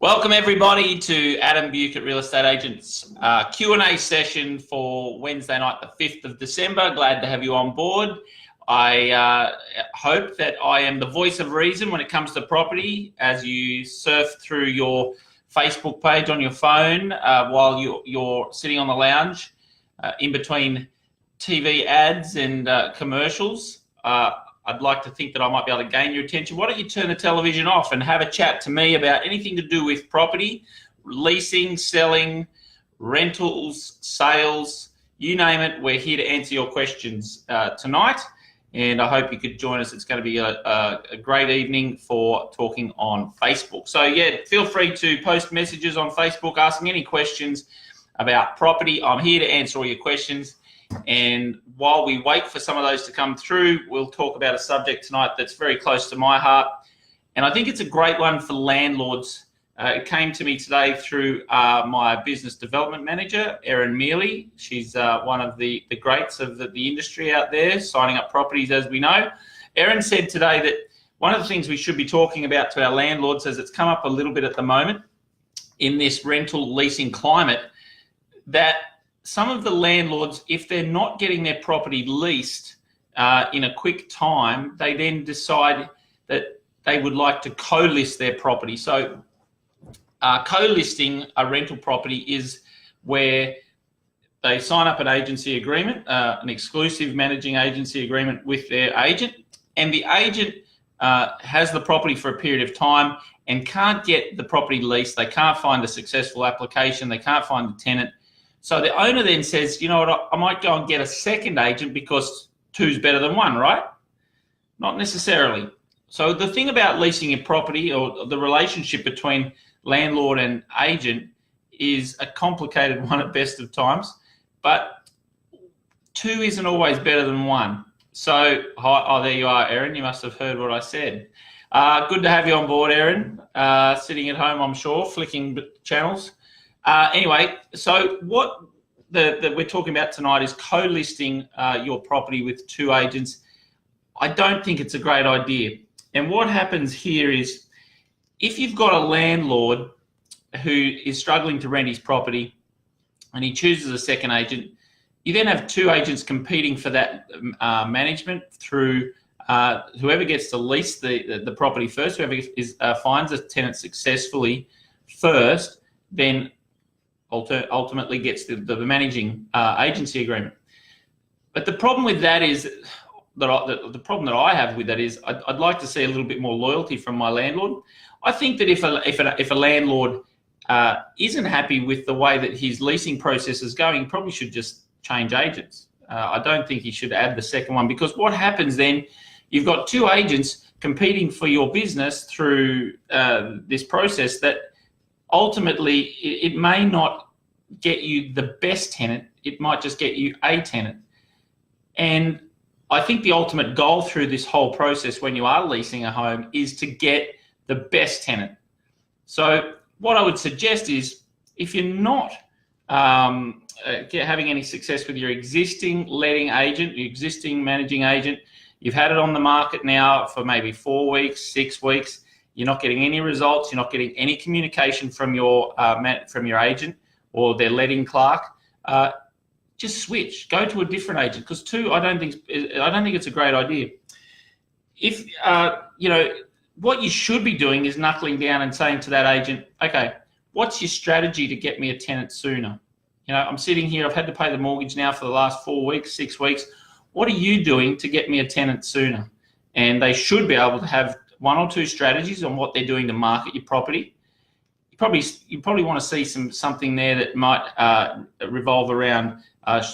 Welcome everybody to Adam Bucott Real Estate Agents Q&A session for Wednesday night, the 5th of December. Glad to have you on board. I hope that I am the voice of reason when it comes to property as you surf through your Facebook page on your phone while you're sitting on the lounge in between TV ads and commercials. I'd like to think that I might be able to gain your attention. Why don't you turn the television off and have a chat to me about anything to do with property, leasing, selling, rentals, sales, you name it. We're here to answer your questions tonight, and I hope you could join us. It's going to be a great evening for talking on Facebook. So yeah, feel free to post messages on Facebook asking any questions about property. I'm here to answer all your questions. And while we wait for some of those to come through, we'll talk about a subject tonight that's very close to my heart. And I think it's a great one for landlords. It came to me today through my business development manager, Erin Mealy. She's one of the greats of the industry out there, signing up properties, as we know. Erin said today that one of the things we should be talking about to our landlords, as it's come up a little bit at the moment in this rental leasing climate, that some of the landlords, if they're not getting their property leased in a quick time, they then decide that they would like to co-list their property. So co-listing a rental property is where they sign up an agency agreement, an exclusive managing agency agreement with their agent, and the agent has the property for a period of time and can't get the property leased. They can't find a successful application. They can't find the tenant. So the owner then says, you know what, I might go and get a second agent because two's better than one, right? Not necessarily. So the thing about leasing a property, or the relationship between landlord and agent, is a complicated one at best of times, but two isn't always better than one. So, there you are, Erin. You must have heard what I said. Good to have you on board, Erin. Sitting at home, I'm sure, flicking channels. Anyway, so what we're talking about tonight is co-listing your property with two agents. I don't think it's a great idea. And what happens here is, if you've got a landlord who is struggling to rent his property and he chooses a second agent, you then have two agents competing for that management through whoever gets to lease the property first, whoever finds a tenant successfully first, then ultimately gets the managing agency agreement. But the problem with that is the problem that I have with that is I'd like to see a little bit more loyalty from my landlord. I think that if a landlord isn't happy with the way that his leasing process is going, he probably should just change agents. I don't think he should add the second one, because what happens then, you've got two agents competing for your business through this process that ultimately it may not get you the best tenant, it might just get you a tenant. And I think the ultimate goal through this whole process when you are leasing a home is to get the best tenant. So what I would suggest is, if you're not having any success with your existing letting agent, your existing managing agent, you've had it on the market now for maybe 4 weeks, 6 weeks, you're not getting any results, you're not getting any communication from your agent or their letting clerk, just switch. Go to a different agent, because I don't think it's a great idea. If what you should be doing is knuckling down and saying to that agent, okay, what's your strategy to get me a tenant sooner? I'm sitting here, I've had to pay the mortgage now for the last 4 weeks, 6 weeks. What are you doing to get me a tenant sooner? And they should be able to have one or two strategies on what they're doing to market your property. You probably want to see something there that might revolve around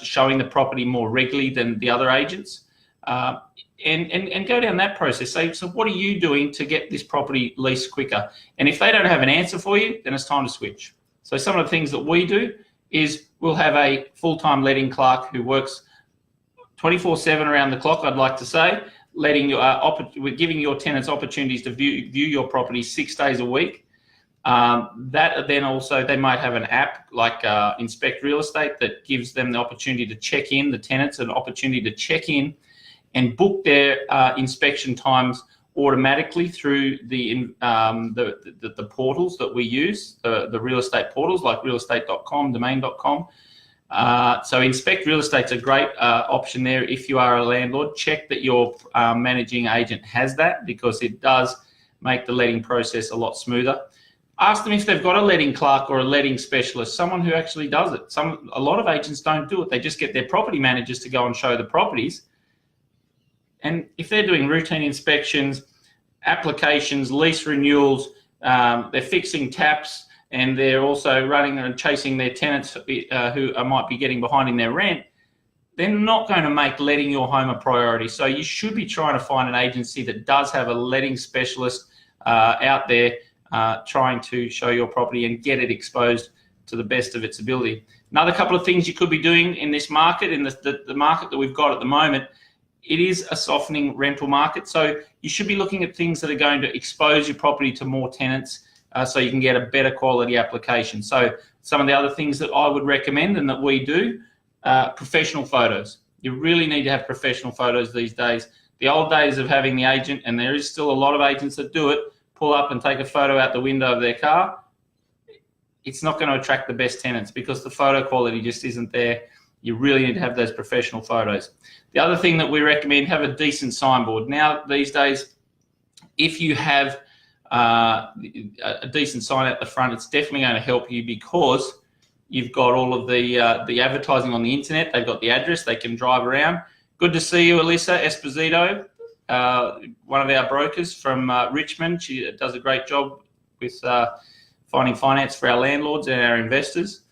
showing the property more regularly than the other agents, and go down that process. So what are you doing to get this property leased quicker? And if they don't have an answer for you, then it's time to switch. So some of the things that we do is we'll have a full-time letting clerk who works 24/7 around the clock, I'd like to say, giving your tenants opportunities to view your property 6 days a week. That then also, they might have an app like Inspect Real Estate that gives them the opportunity to check in, the tenants an opportunity to check in and book their inspection times automatically through the portals that we use, the real estate portals like realestate.com, domain.com. So Inspect Real Estate's a great option there if you are a landlord. Check that your managing agent has that, because it does make the letting process a lot smoother. Ask them if they've got a letting clerk or a letting specialist, someone who actually does it. A lot of agents don't do it. They just get their property managers to go and show the properties. And if they're doing routine inspections, applications, lease renewals, they're fixing taps, and they're also running and chasing their tenants who might be getting behind in their rent, they're not going to make letting your home a priority. So you should be trying to find an agency that does have a letting specialist out there trying to show your property and get it exposed to the best of its ability. Another couple of things you could be doing in this market, in the market that we've got at the moment, it is a softening rental market. So you should be looking at things that are going to expose your property to more tenants so you can get a better quality application. So some of the other things that I would recommend and that we do, professional photos. You really need to have professional photos these days. The old days of having the agent, and there is still a lot of agents that do it, pull up and take a photo out the window of their car, it's not going to attract the best tenants because the photo quality just isn't there. You really need to have those professional photos. The other thing that we recommend, have a decent signboard. Now, these days, if you have a decent sign at the front, it's definitely going to help you because you've got all of the advertising on the internet. They've got the address. They can drive around. Good to see you, Alyssa Esposito, one of our brokers from Richmond. She does a great job with finding finance for our landlords and our investors.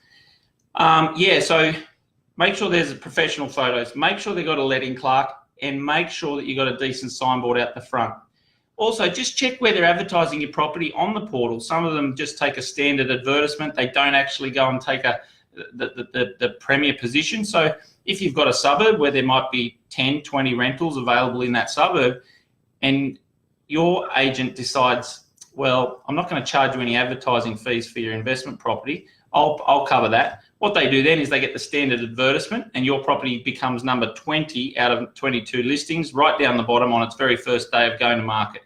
So make sure there's professional photos. Make sure they've got a letting clerk, and make sure that you've got a decent signboard out the front. Also, just check where they're advertising your property on the portal. Some of them just take a standard advertisement. They don't actually go and take the premier position. So if you've got a suburb where there might be 10, 20 rentals available in that suburb, and your agent decides, well, I'm not going to charge you any advertising fees for your investment property, I'll cover that. What they do then is they get the standard advertisement, and your property becomes number 20 out of 22 listings, right down the bottom on its very first day of going to market.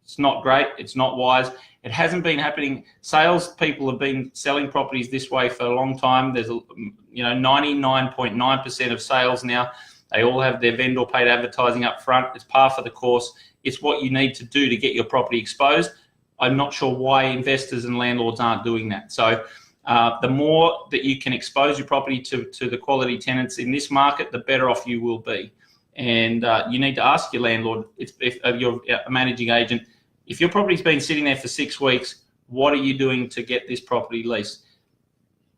It's not great. It's not wise. It hasn't been happening. Sales people have been selling properties this way for a long time. There's 99.9% of sales now. They all have their vendor paid advertising up front. It's par for the course. It's what you need to do to get your property exposed. I'm not sure why investors and landlords aren't doing that. So the more that you can expose your property to the quality tenants in this market, the better off you will be. And you need to ask your landlord, if you're a managing agent, if your property's been sitting there for 6 weeks, what are you doing to get this property leased?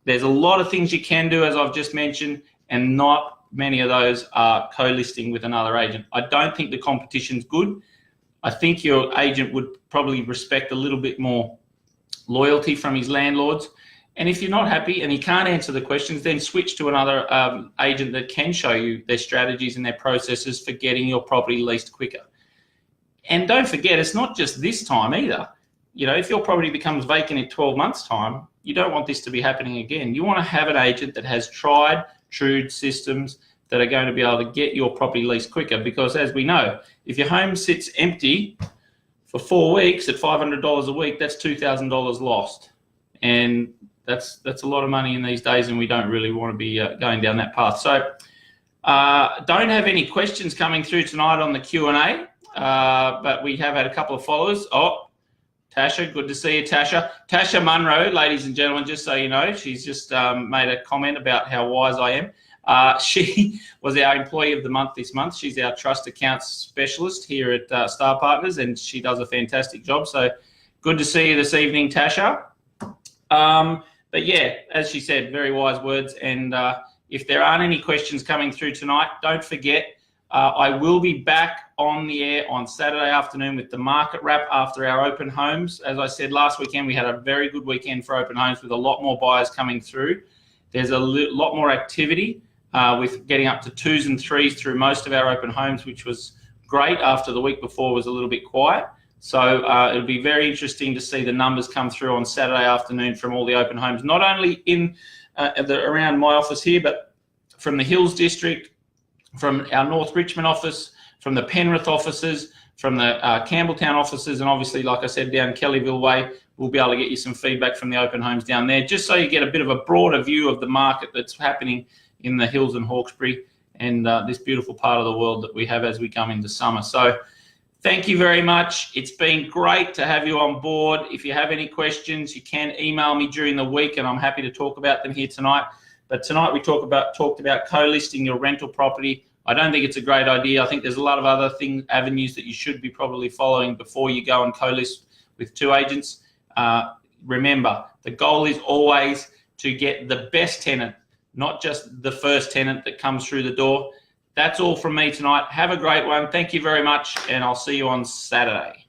There's a lot of things you can do, as I've just mentioned, and not many of those are co-listing with another agent. I don't think the competition's good. I think your agent would probably respect a little bit more loyalty from his landlords. And if you're not happy and he can't answer the questions, then switch to another agent that can show you their strategies and their processes for getting your property leased quicker. And don't forget, it's not just this time either. You know, if your property becomes vacant in 12 months' time, you don't want this to be happening again. You want to have an agent that has tried, true systems that are going to be able to get your property leased quicker, because as we know, if your home sits empty for 4 weeks at $500 a week, that's $2,000 lost. And that's a lot of money in these days, and we don't really want to be going down that path. So don't have any questions coming through tonight on the Q&A, but we have had a couple of followers. Oh, Tasha, good to see you, Tasha. Tasha Munro, ladies and gentlemen, just so you know, she's just made a comment about how wise I am. She was our Employee of the Month this month. She's our Trust Accounts Specialist here at Star Partners, and she does a fantastic job. So good to see you this evening, Tasha. But yeah, as she said, very wise words. And if there aren't any questions coming through tonight, don't forget, I will be back on the air on Saturday afternoon with the market wrap after our open homes. As I said, last weekend we had a very good weekend for open homes with a lot more buyers coming through. There's a lot more activity with getting up to 2s and 3s through most of our open homes, which was great after the week before was a little bit quiet. So it'll be very interesting to see the numbers come through on Saturday afternoon from all the open homes, not only in around my office here, but from the Hills District, from our North Richmond office, from the Penrith offices, from the Campbelltown offices, and obviously, like I said, down Kellyville Way, we'll be able to get you some feedback from the open homes down there, just so you get a bit of a broader view of the market that's happening in the Hills and Hawkesbury and this beautiful part of the world that we have as we come into summer. So thank you very much. It's been great to have you on board. If you have any questions, you can email me during the week, and I'm happy to talk about them here tonight. But tonight we talked about co-listing your rental property. I don't think it's a great idea. I think there's a lot of other avenues that you should be probably following before you go and co-list with 2 agents. Remember, the goal is always to get the best tenant, not just the first tenant that comes through the door. That's all from me tonight. Have a great one. Thank you very much, and I'll see you on Saturday.